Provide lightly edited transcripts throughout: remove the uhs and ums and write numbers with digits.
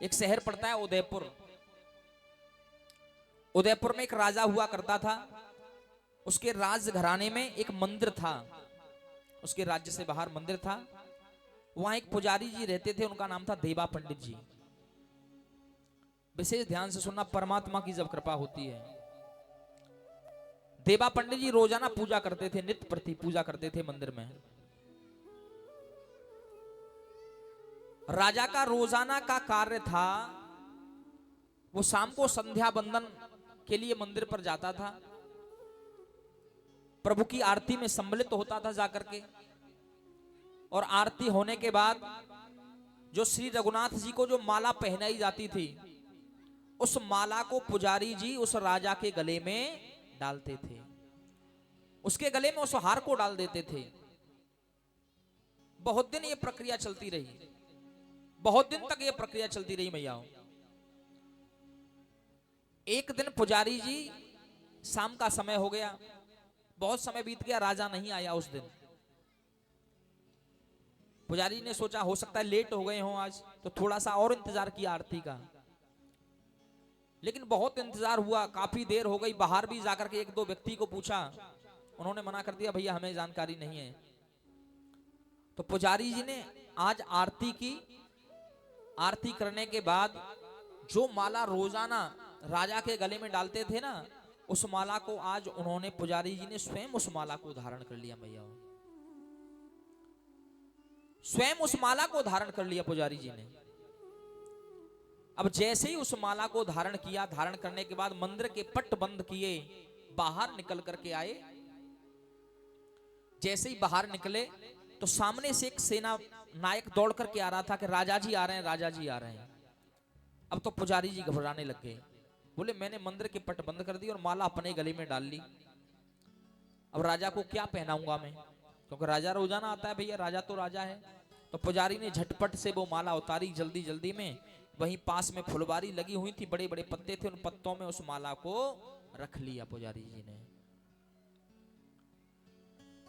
एक शहर पड़ता है उदयपुर। उदयपुर में एक राजा हुआ करता था। उसके राज घराने में एक मंदिर था। उसके राज्य से बाहर मंदिर था। वहां एक पुजारी जी रहते थे, उनका नाम था देवा पंडित जी। विशेष ध्यान से सुनना, परमात्मा की जब कृपा होती है। देवा पंडित जी रोजाना पूजा करते थे, नित्य प्रति पूजा करते थे मंदिर में। राजा का रोजाना का कार्य था, वो शाम को संध्या वंदन के लिए मंदिर पर जाता था, प्रभु की आरती में सम्मिलित होता था जाकर के। और आरती होने के बाद जो श्री रघुनाथ जी को जो माला पहनाई जाती थी, उस माला को पुजारी जी उस राजा के गले में डालते थे, उसके गले में उस हार को डाल देते थे। बहुत दिन ये प्रक्रिया चलती रही, बहुत दिन तक ये प्रक्रिया चलती रही मैयाओं। एक दिन पुजारी जी, शाम का समय हो गया, बहुत समय बीत गया, राजा नहीं आया उस दिन। पुजारी ने सोचा हो सकता है लेट हो गए हों आज, तो थोड़ा सा और इंतजार किया आरती का। लेकिन बहुत इंतजार हुआ, काफी देर हो गई। बाहर भी जाकर के एक दो व्यक्ति को पूछा, उन्होंने मना कर दिया, भैया हमें जानकारी नहीं है। तो पुजारी जी ने आज आरती की। आरती करने के बाद जो माला रोजाना राजा के गले में डालते थे ना, उस माला को आज उन्होंने, पुजारी जी ने स्वयं उस माला को धारण कर लिया मैया। स्वयं उस माला को धारण कर लिया पुजारी जी ने। अब जैसे ही उस माला को धारण किया, धारण करने के बाद मंदिर के पट बंद किए, बाहर निकल करके आए। जैसे ही बाहर निकले तो सामने से एक सेना नायक दौड़ करके आ रहा था कि राजा जी आ रहे हैं, राजा जी आ रहे हैं। अब तो पुजारी जी घबराने लग गए, बोले मैंने मंदिर के पट बंद कर दिए और माला अपने गले में डाल ली, अब राजा को क्या पहनाऊंगा मैं, क्योंकि राजा रोजाना आता है भैया, राजा तो राजा है। तो पुजारी ने झटपट से वो माला उतारी जल्दी जल्दी में। वहीं पास में फुलवारी लगी हुई थी, बड़े बड़े पत्ते थे, उन पत्तों में उस माला को रख लिया पुजारी जी ने।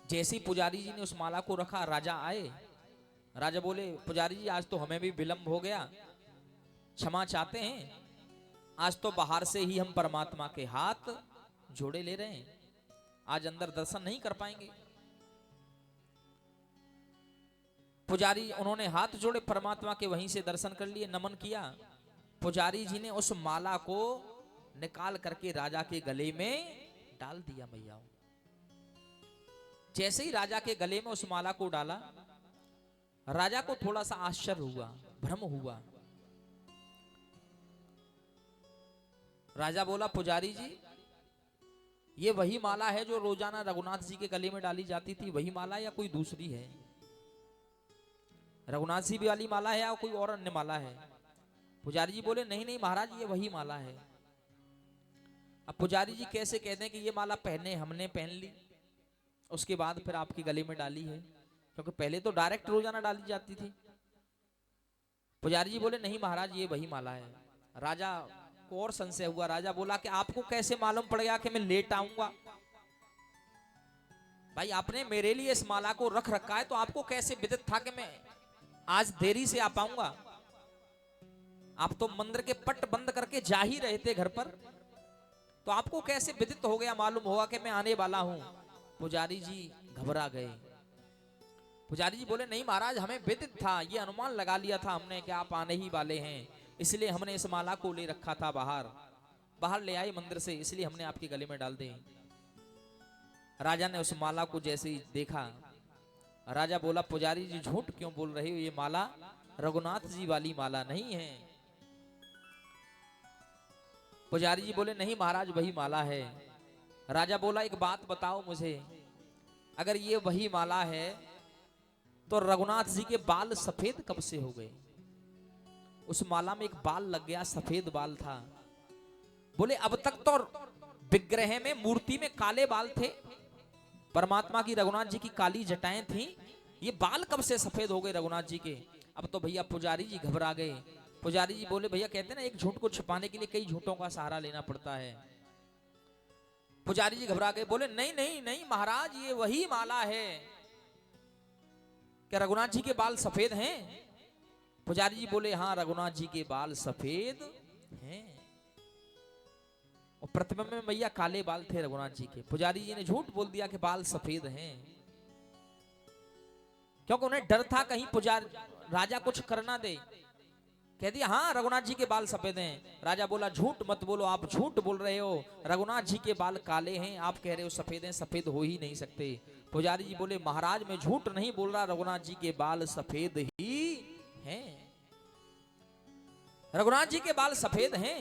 जैसे ही पुजारी जी ने उस माला को रखा, राजा आए। राजा बोले पुजारी जी आज तो हमें भी विलंब हो गया, क्षमा चाहते हैं, आज तो बाहर से ही हम परमात्मा के हाथ जोड़े ले रहे हैं, आज अंदर दर्शन नहीं कर पाएंगे। पुजारी उन्होंने हाथ जोड़े परमात्मा के, वहीं से दर्शन कर लिए, नमन किया। पुजारी जी ने उस माला को निकाल करके राजा के गले में डाल दिया मैया। जैसे ही राजा के गले में उस माला को डाला, राजा को थोड़ा सा आश्चर्य हुआ, भ्रम हुआ। राजा बोला पुजारी जी, ये वही माला है जो रोजाना रघुनाथ जी के गले में डाली जाती थी, वही माला या कोई दूसरी है? रघुनाथ जी वाली माला है या कोई और अन्य माला है? पुजारी जी बोले नहीं नहीं महाराज, ये वही माला है। अब पुजारी जी कैसे कहते हैं कि ये माला पहने हमने पहन ली, उसके बाद फिर आपके गले में डाली है, क्योंकि पहले तो डायरेक्ट रोजाना डाली जाती थी। पुजारी जी बोले नहीं महाराज, ये वही माला है। राजा को और संशय हुआ। राजा बोला कि आपको कैसे मालूम पड़ गया कि मैं लेट आऊंगा? भाई आपने मेरे लिए इस माला को रख रखा है, तो आपको कैसे विदित था कि मैं आज देरी से आ पाऊंगा? आप तो मंदिर के पट बंद करके जा ही रहे थे घर पर, तो आपको कैसे विदित हो गया, मालूम होगा कि मैं आने वाला हूं? पुजारी जी घबरा गए। पुजारी जी बोले नहीं महाराज, हमें विदित था, ये अनुमान लगा लिया था हमने कि आप आने ही वाले हैं, इसलिए हमने इस माला को ले रखा था, बाहर ले आए मंदिर से, इसलिए हमने आपके गले में डाल दी। राजा ने उस माला को जैसे ही देखा, राजा बोला पुजारी जी झूठ क्यों बोल रहे हो, ये माला रघुनाथ जी वाली माला नहीं है। पुजारी जी बोले नहीं महाराज, वही माला है। राजा बोला एक बात बताओ मुझे, अगर ये वही माला है तो रघुनाथ जी के बाल सफेद कब से हो गए? उस माला में एक बाल लग गया, सफेद बाल था। बोले अब तक तो विग्रह में, मूर्ति में काले बाल थे, परमात्मा की, रघुनाथ जी की काली जटाएं थी, ये बाल कब से सफेद हो गए रघुनाथ जी के? अब तो भैया पुजारी जी घबरा गए। पुजारी जी बोले भैया कहते ना, एक झूठ को छुपाने के लिए कई झूठों का सहारा लेना पड़ता है। पुजारी जी घबरा गए, बोले नहीं नहीं नहीं महाराज, ये वही माला है। क्या रघुनाथ जी के बाल सफेद हैं? पुजारी जी बोले हाँ रघुनाथ जी के बाल सफेद हैं। और प्रतिमा में मैया काले बाल थे रघुनाथ जी के। पुजारी जी ने झूठ बोल दिया कि बाल सफेद हैं, क्योंकि उन्हें डर था कहीं पुजारी राजा कुछ करना दे। कह दिया हाँ रघुनाथ जी के बाल सफेद हैं। राजा बोला झूठ मत बोलो, आप झूठ बोल रहे हो, रघुनाथ जी के बाल काले हैं, आप कह रहे हो सफेद हैं, सफेद हो ही नहीं सकते। पुजारी जी बोले महाराज मैं झूठ नहीं बोल रहा, रघुनाथ जी के बाल सफेद ही हैं, रघुनाथ जी के बाल सफेद हैं।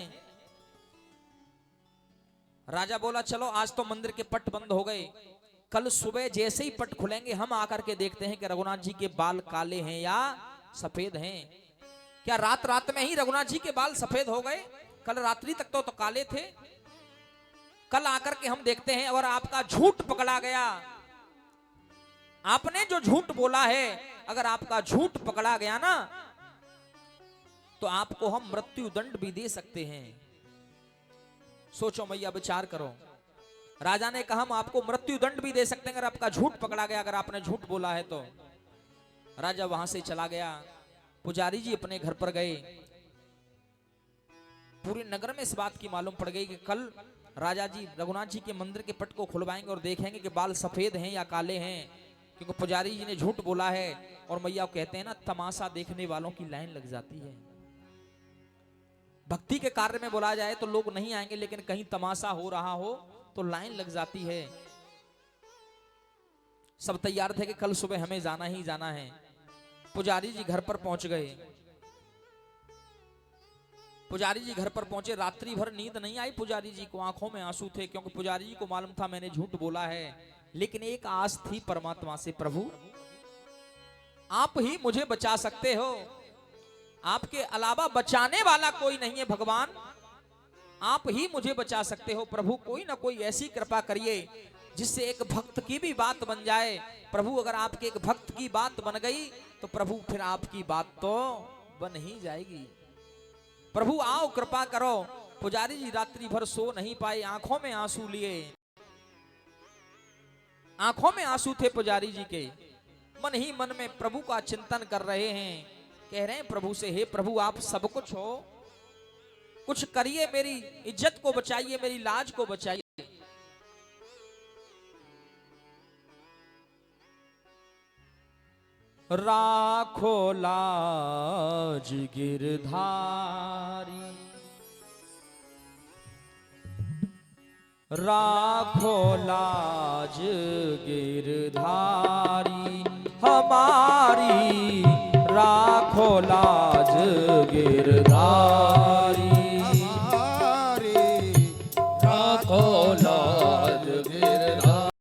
राजा बोला चलो आज तो मंदिर के पट बंद हो गए, कल सुबह जैसे ही पट खुलेंगे हम आकर के देखते हैं कि रघुनाथ जी के बाल काले हैं या सफेद हैं। क्या रात रात में ही रघुनाथ जी के बाल सफेद हो गए? कल रात्रि तक तो काले थे। कल आकर के हम देखते हैं अगर आपका झूठ पकड़ा गया, आपने जो झूठ बोला है अगर आपका झूठ पकड़ा गया ना तो आपको हम मृत्यु दंड भी दे सकते हैं। सोचो मैया, विचार करो। राजा ने कहा हम आपको मृत्यु दंड भी दे सकते हैं अगर आपका झूठ पकड़ा गया, अगर आपने झूठ बोला है तो। राजा वहां से चला गया। पुजारी जी अपने घर पर गए। पूरे नगर में इस बात की मालूम पड़ गई कि कल राजा जी रघुनाथ जी के मंदिर के पट को खुलवाएंगे और देखेंगे कि बाल सफेद हैं या काले हैं, क्योंकि पुजारी जी ने झूठ बोला है। और मैया कहते हैं ना, तमाशा देखने वालों की लाइन लग जाती है। भक्ति के कार्य में बोला जाए तो लोग नहीं आएंगे, लेकिन कहीं तमाशा हो रहा हो तो लाइन लग जाती है। सब तैयार थे कि कल सुबह हमें जाना ही जाना है। पुजारी जी घर पर पहुंच गए। पुजारी जी घर पर पहुंचे, रात्रि भर नींद नहीं आई पुजारी जी को, आंखों में आंसू थे, क्योंकि पुजारी जी को मालूम था मैंने झूठ बोला है। लेकिन एक आस थी परमात्मा से, प्रभु आप ही मुझे बचा सकते हो, आपके अलावा बचाने वाला कोई नहीं है भगवान, आप ही मुझे बचा सकते हो। प्रभु कोई ना कोई ऐसी कृपा करिए जिससे एक भक्त की भी बात बन जाए। प्रभु अगर आपके एक भक्त की बात बन गई तो प्रभु फिर आपकी बात तो बन ही जाएगी। प्रभु आओ कृपा करो। पुजारी जी रात्रि भर सो नहीं पाए, आंखों में आंसू लिए, आंखों में आंसू थे पुजारी जी के। मन ही मन में प्रभु का चिंतन कर रहे हैं, कह रहे हैं प्रभु से, हे प्रभु आप सब कुछ हो, कुछ करिए, मेरी इज्जत को बचाइए, मेरी लाज को बचाइए। राखो लाज गिरधारी, राखो लाज गिरधारी हमारी, राखो लाज गिरधारी।